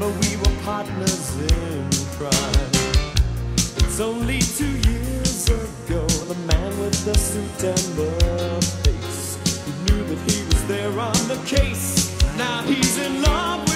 remember we were partners in crime. It's only 2 years ago, the man with the suit and the face, who knew that he was there on the case. Now he's in love with